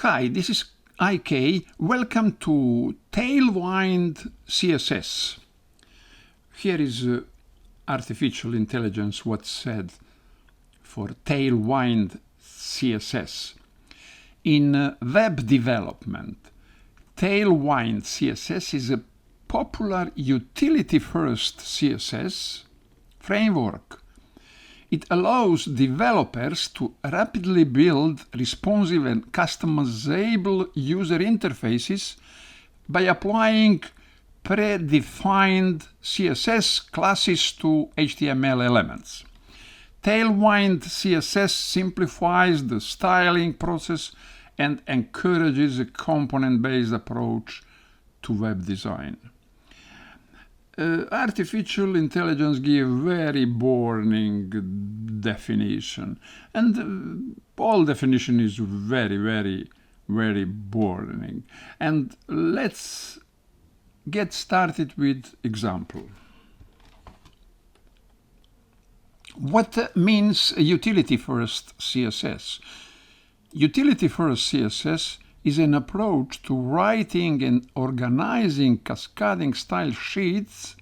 Hi, this is IK. Welcome to Tailwind CSS. Here is artificial intelligence what's said for Tailwind CSS. In web development, Tailwind CSS is a popular utility-first CSS framework. It allows developers to rapidly build responsive and customizable user interfaces by applying predefined CSS classes to HTML elements. Tailwind CSS simplifies the styling process and encourages a component-based approach to web design. Artificial intelligence gives very boring definition, and all definition is very boring. And let's get started with example. What means utility-first CSS? Utility-first CSS is an approach to writing and organizing cascading style sheets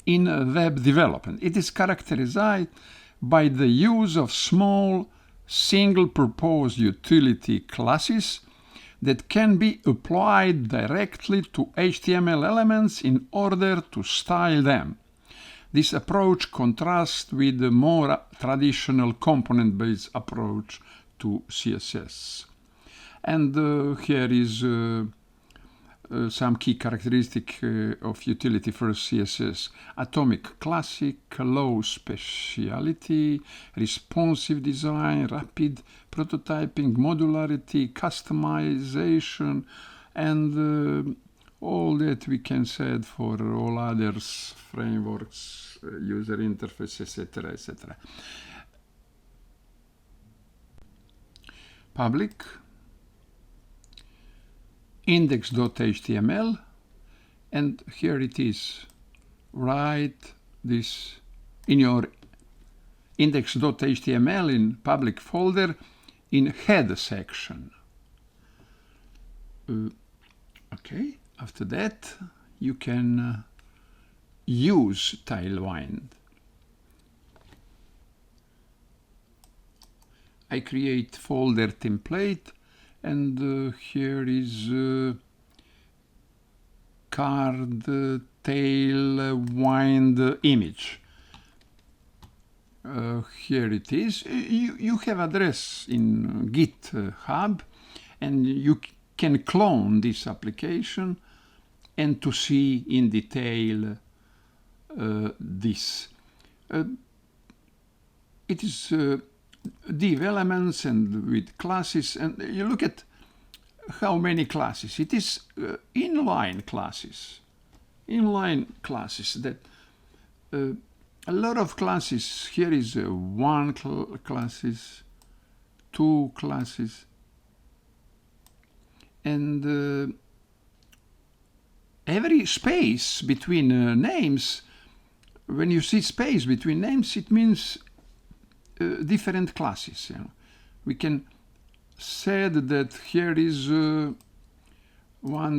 in web development. It is characterized by the use of small single-purpose utility classes that can be applied directly to HTML elements in order to style them. This approach contrasts with the more traditional component-based approach to CSS. And here is some key characteristics of utility-first CSS. Atomic classic, low speciality, responsive design, rapid prototyping, modularity, customization, and all that we can say for all others, frameworks, user interface, etc., etc. Public, index.html, and here it is. Write this in your index.html in public folder in head section. Okay, after that you can use Tailwind. I create folder template, and here is card Tailwind image. Here it is. You have address in GitHub, and you can clone this application and to see in detail this. It is div elements and with classes, and you look at how many classes. It is inline classes. Inline classes that a lot of classes. Here is one classes, two classes, and every space between names. When you see space between names, it means different classes. We can say that here is 1,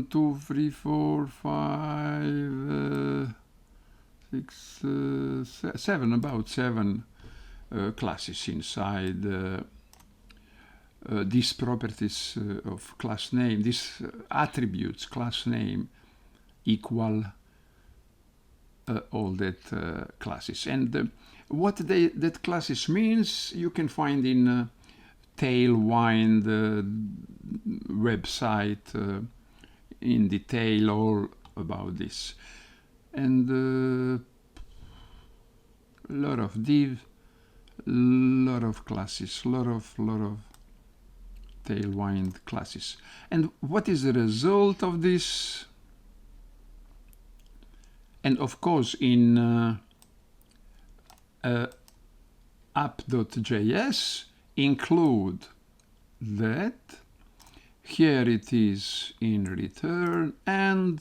2, 3, 4, 5, 6, 7, about 7 classes inside these properties of class name, these attributes, class name, equal all that classes. And what that classes means, you can find in Tailwind website in detail all about this. And a lot of div, lot of classes, lot of Tailwind classes. And what is the result of this? And of course in app.js include that. Here it is in return, and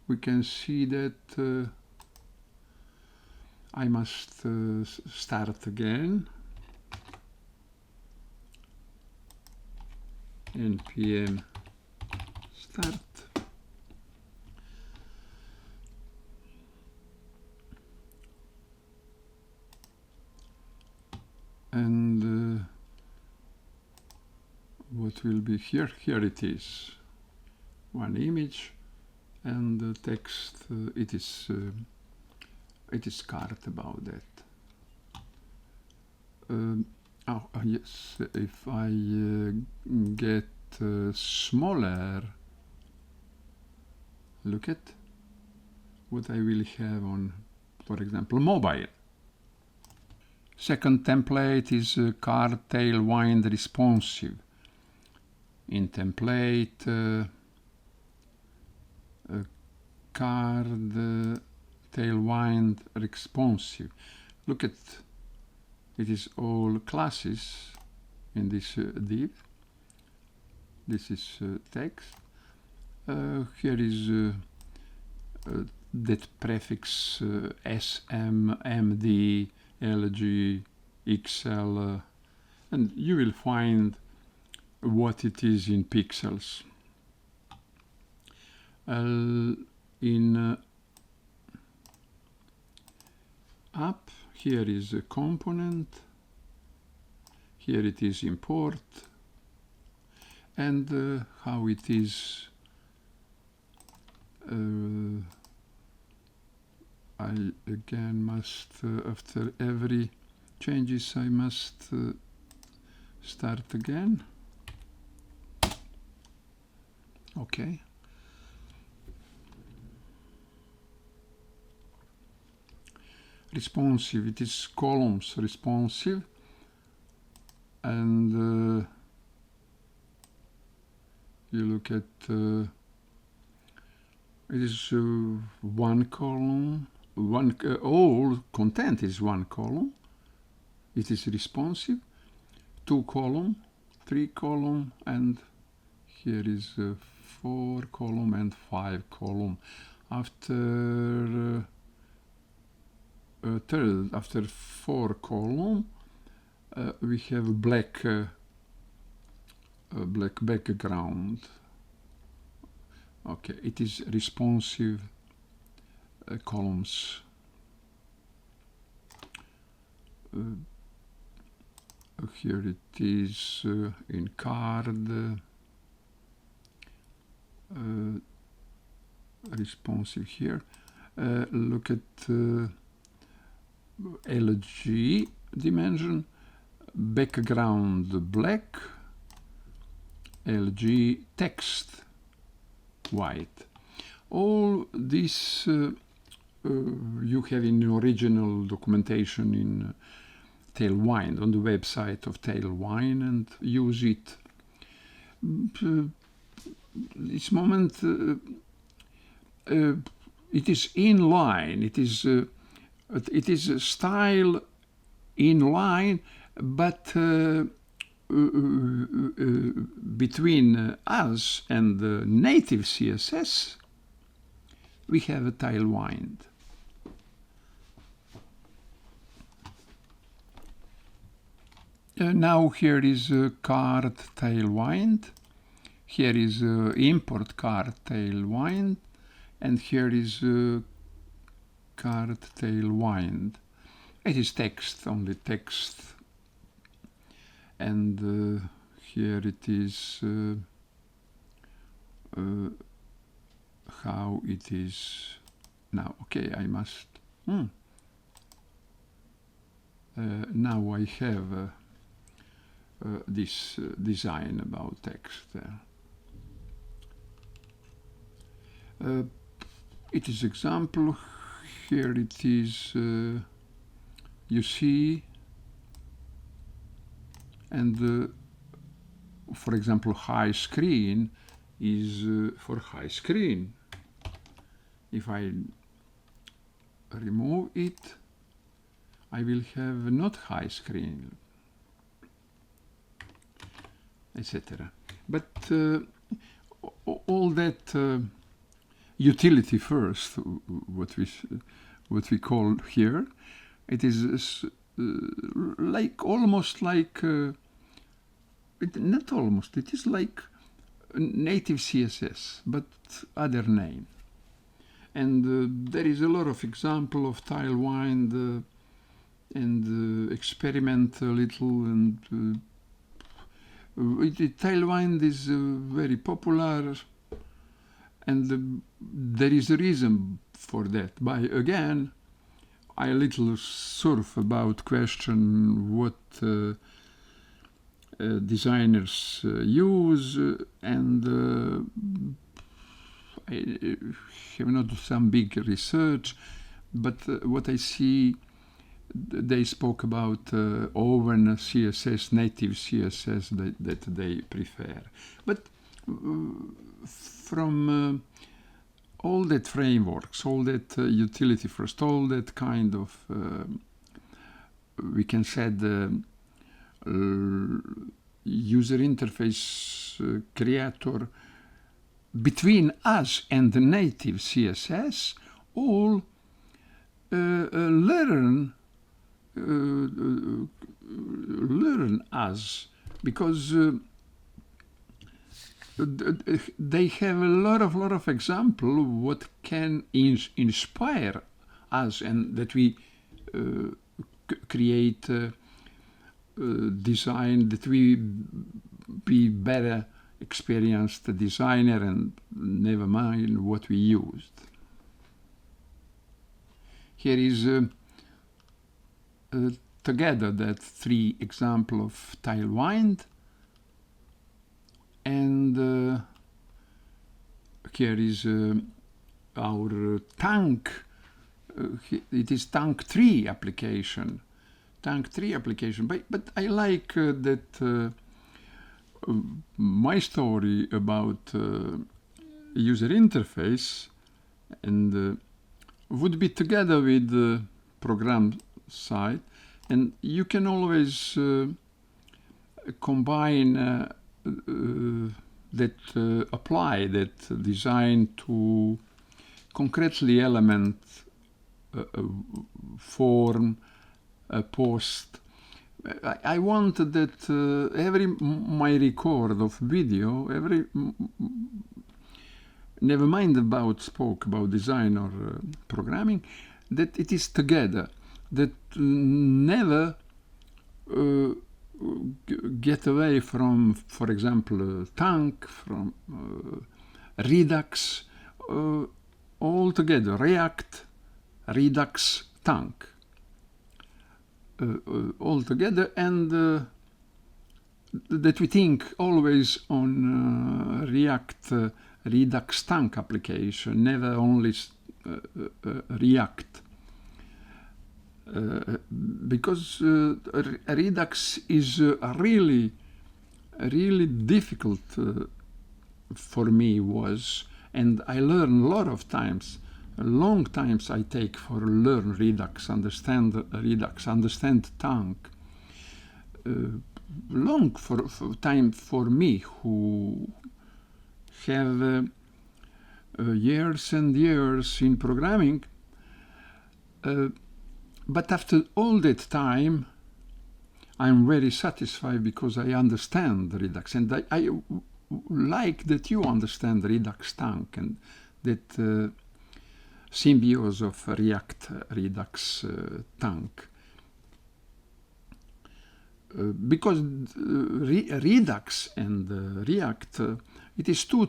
we can see that I must start again. npm start. And what will be here? Here it is, one image, and the text. It is card about that. Oh yes, if I get smaller, look at what I will have on, for example, mobile. Second template is card Tailwind responsive. In template, card Tailwind responsive. Look at, it is all classes in this div. This is text. Here is that prefix SM, MD, LG, XL, and you will find what it is in pixels. In app, here is a component, here it is import, and how it is I again must, after every changes, I must start again. Okay. Responsive, it is columns responsive, and you look at it is one column, all content is one column. It is responsive, 2 column, 3 column, and here is 4 column and 5 column. After after 4 column, we have black background. Okay, it is responsive columns. Here it is in card, responsive here. Look at LG dimension, background black, LG text white. All this you have in original documentation in Tailwind, on the website of Tailwind, and use it. This moment it is inline. It is a style inline, but between us and the native CSS, we have a Tailwind. Now here is card Tailwind. Here is import card Tailwind, and here is card Tailwind. It is text, only text, and here it is how it is now. Okay, I must. Now I have this design about text there. It is example. Here it is. You see, and for example, high screen is for high screen. If I remove it, I will have not high screen, etc. But all that utility first, what we call here, it is like almost like not almost, it is like native CSS, but other name. And there is a lot of example of Tailwind and experiment a little. And Tailwind is very popular, and there is a reason for that. By again, I a little surf about question what designers use, and I have not done some big research, but what I see, they spoke about oven CSS, native CSS that they prefer. But from all that frameworks, all that utility first, all that kind of, we can say the user interface creator between us and the native CSS, all learn us, because they have a lot of example what can inspire us, and that we create design, that we be better experienced designer, and never mind what we used. Here is together that 3 example of Tailwind, and here is our Thunk. It is Thunk 3 application. Thunk 3 application, but I like that my story about user interface and would be together with the program side, and you can always combine that apply that design to concretely element form post. I want that every my record of video, never mind about spoke about design or programming, that it is together, that never get away from, for example, Thunk, from Redux, all together, React, Redux, Thunk. All together, and that we think always on React Redux Thunk application, never only React, because Redux is really difficult for me was, and I learned a lot of times. Long times I take for learn Redux, understand Thunk. Long for time for me who have years and years in programming. But after all that time, I'm very satisfied because I understand Redux, and I like that you understand Redux Thunk, and that symbiosis of React Redux Thunk. Because Redux and React, it is two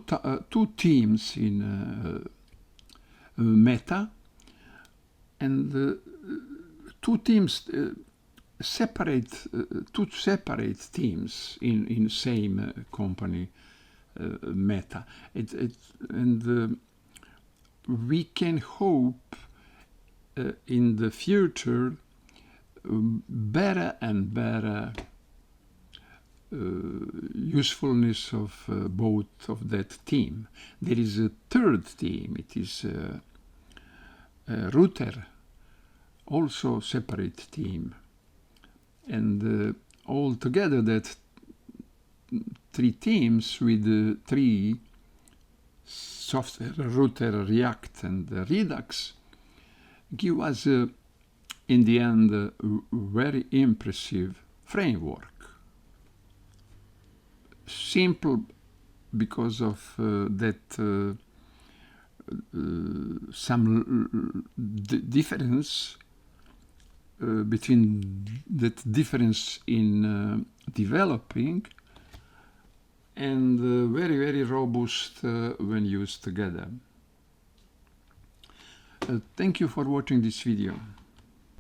teams in Meta, and two teams two separate teams in same company, Meta. And we can hope in the future better and better usefulness of both of that team. There is a third team. It is a router, also separate team, and all together that 3 teams with 3 software, router, React, and Redux give us in the end a very impressive framework. simple because of some difference between that difference in developing, and very, very robust when used together. Thank you for watching this video.